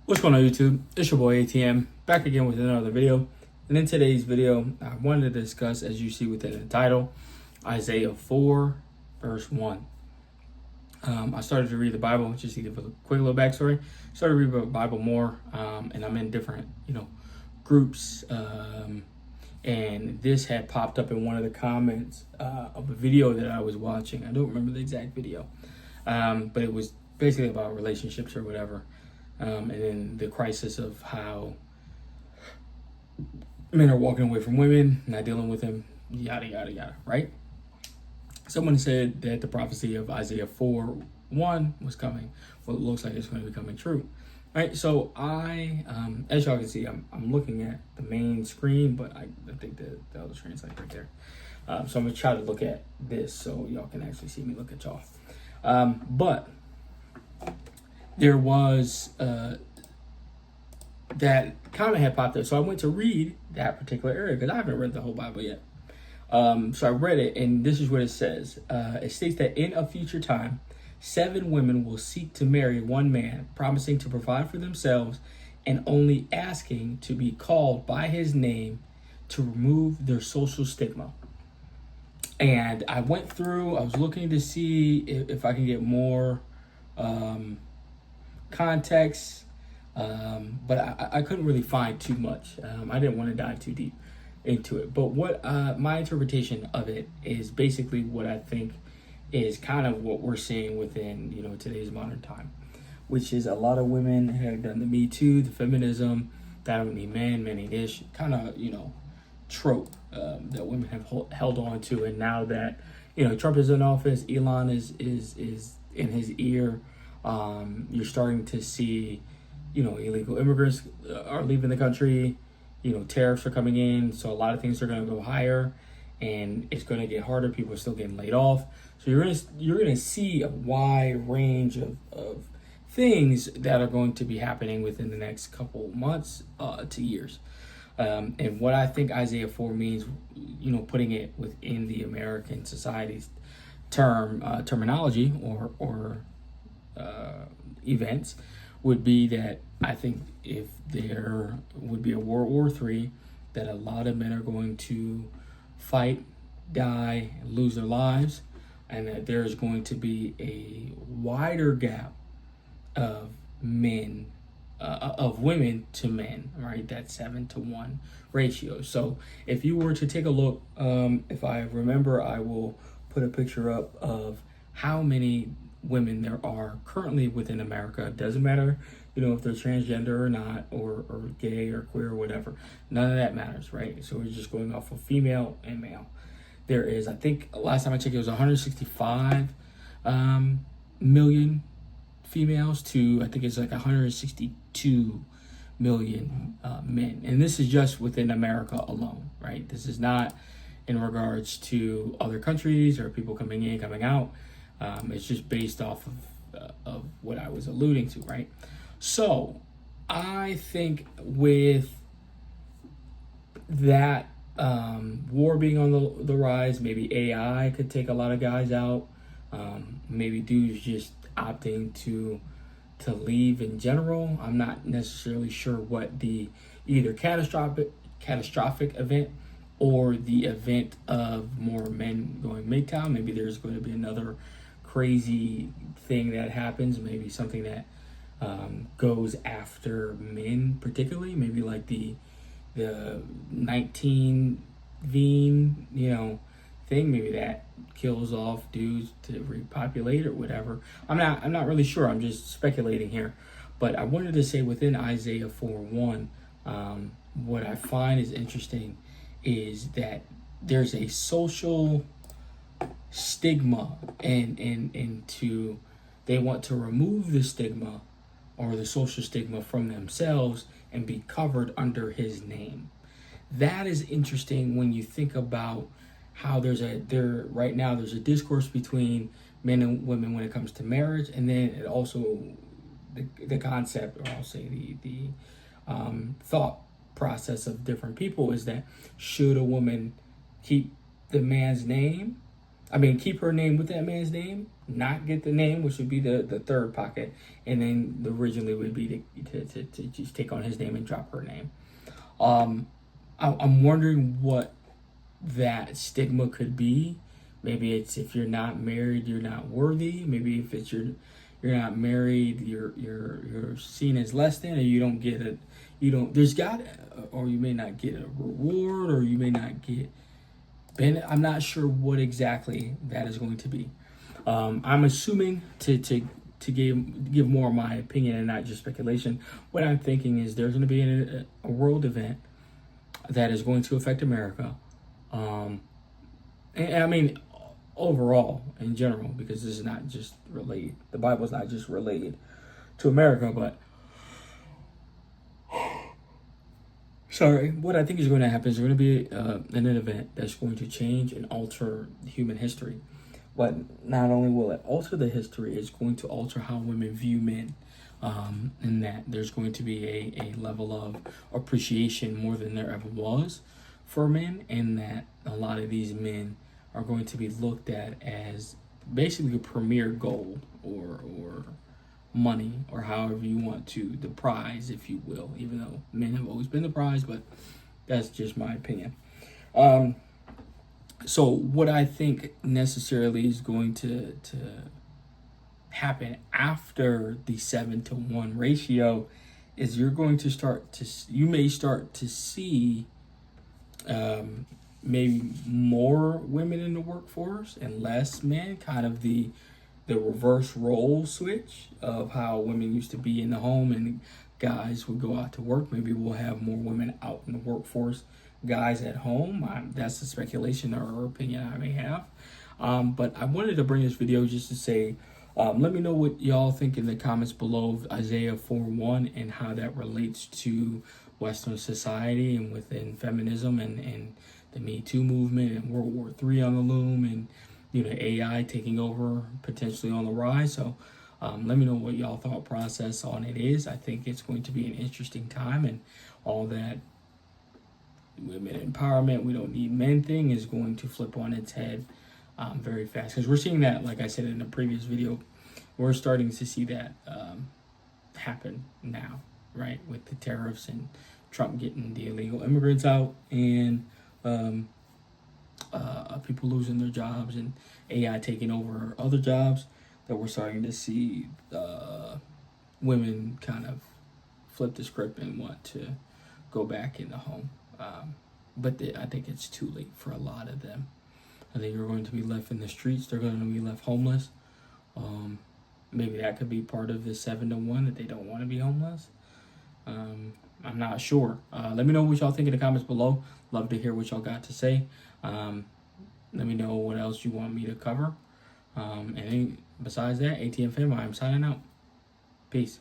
What's going on, YouTube? It's your boy ATM, back again with another video. And in today's video, I wanted to discuss, as you see within the title, Isaiah 4 verse 1. I started to read the Bible, just to give a quick little backstory. Started to read the Bible more, and I'm in different, groups. And this had popped up in one of the comments of a video that I was watching. I don't remember the exact video, but it was basically about relationships or whatever. And then the crisis of how men are walking away from women, not dealing with them, yada, yada, yada, right? Someone said that the prophecy of Isaiah 4:1 was coming. Well, it looks like it's going to be coming true, right? So I, as y'all can see, I'm looking at the main screen, but I think the other screen is like right there. So I'm going to try to look at this so y'all can actually see me look at y'all. But there was that comment had popped up. So I went to read that particular area because I haven't read the whole Bible yet. So I read it, and this is what it says. It states that in a future time, 7 women will seek to marry one man, promising to provide for themselves and only asking to be called by his name to remove their social stigma. And I went through, I was looking to see if I can get more context, but I couldn't really find too much. I didn't want to dive too deep into it, but what my interpretation of it is basically what I think is kind of what we're seeing within today's modern time, which is a lot of women have done the Me Too, the feminism, that don't need men, men need ish, kind of trope that women have held on to. And now that Trump is in office, Elon is in his ear. You're starting to see, illegal immigrants are leaving the country. Tariffs are coming in, so a lot of things are going to go higher, and it's going to get harder. People are still getting laid off, so you're gonna see a wide range of things that are going to be happening within the next couple months to years. And what I think Isaiah 4 means, putting it within the American society's terminology or events, would be that I think if there would be a World War III, that a lot of men are going to fight, die, and lose their lives, and that there is going to be a wider gap of men, of women to men, right? That 7-to-1 ratio. So if you were to take a look, if I remember, I will put a picture up of how many women there are currently within America. It doesn't matter, if they're transgender or not, or gay or queer or whatever. None of that matters, right? So we're just going off of female and male. There is, I think, last time I checked, it was 165 million females to, I think it's like 162 million men. And this is just within America alone, right? This is not in regards to other countries or people coming in, coming out. It's just based off of what I was alluding to, right? So I think with that war being on the rise, maybe AI could take a lot of guys out. Maybe dudes just opting to leave in general. I'm not necessarily sure what the either catastrophic event or the event of more men going MGTOW. Maybe there's going to be another crazy thing that happens, maybe something that goes after men particularly, maybe like the 19 veen thing, maybe that kills off dudes to repopulate or whatever. I'm not really sure, I'm just speculating here. But I wanted to say within Isaiah 4:1, what I find is interesting is that there's a social stigma, and they want to remove the stigma or the social stigma from themselves and be covered under his name. That is interesting when you think about how right now there's a discourse between men and women when it comes to marriage, and then it also the concept, or I'll say the thought process of different people is that should a woman keep the man's name I mean, keep her name with that man's name, not get the name, which would be the third pocket, and then the originally would be to just take on his name and drop her name. I'm wondering what that stigma could be. Maybe it's if you're not married, you're not worthy. Maybe if it's you're not married, you're seen as less than, or you don't get it. You don't. There's got, or you may not get a reward, or you may not get. I'm not sure what exactly that is going to be. I'm assuming to give more of my opinion and not just speculation. What I'm thinking is there's going to be a world event that is going to affect America. And I mean, overall, in general, because this is not just related. The Bible is not just related to America, but sorry, what I think is going to happen is there's going to be an event that's going to change and alter human history. But not only will it alter the history, it's going to alter how women view men. And that there's going to be a level of appreciation more than there ever was for men, and that a lot of these men are going to be looked at as basically a premier goal or money, or however you want to, the prize, if you will, even though men have always been the prize, but that's just my opinion. So what I think necessarily is going to happen after the 7-to-1 ratio is you may start to see maybe more women in the workforce and less men, kind of the reverse role switch of how women used to be in the home and guys would go out to work. Maybe we'll have more women out in the workforce, guys at home. That's a speculation or opinion I may have. But I wanted to bring this video just to say, let me know what y'all think in the comments below of Isaiah 4:1 and how that relates to Western society and within feminism and the Me Too movement and World War III on the loom, and AI taking over potentially on the rise. So let me know what y'all thought process on it is. I think it's going to be an interesting time, and all that women empowerment, we don't need men thing is going to flip on its head very fast, because we're seeing that, like I said in the previous video, we're starting to see that happen now, right, with the tariffs and Trump getting the illegal immigrants out, and people losing their jobs and AI taking over other jobs, that we're starting to see women kind of flip the script and want to go back in the home. But I think it's too late for a lot of them. I think they're going to be left in the streets. They're going to be left homeless. Maybe that could be part of the 7-to-1, that they don't want to be homeless. I'm not sure. Let me know what y'all think in the comments below. Love to hear what y'all got to say. Let me know what else you want me to cover. And besides that, ATM fam, I'm signing out. Peace.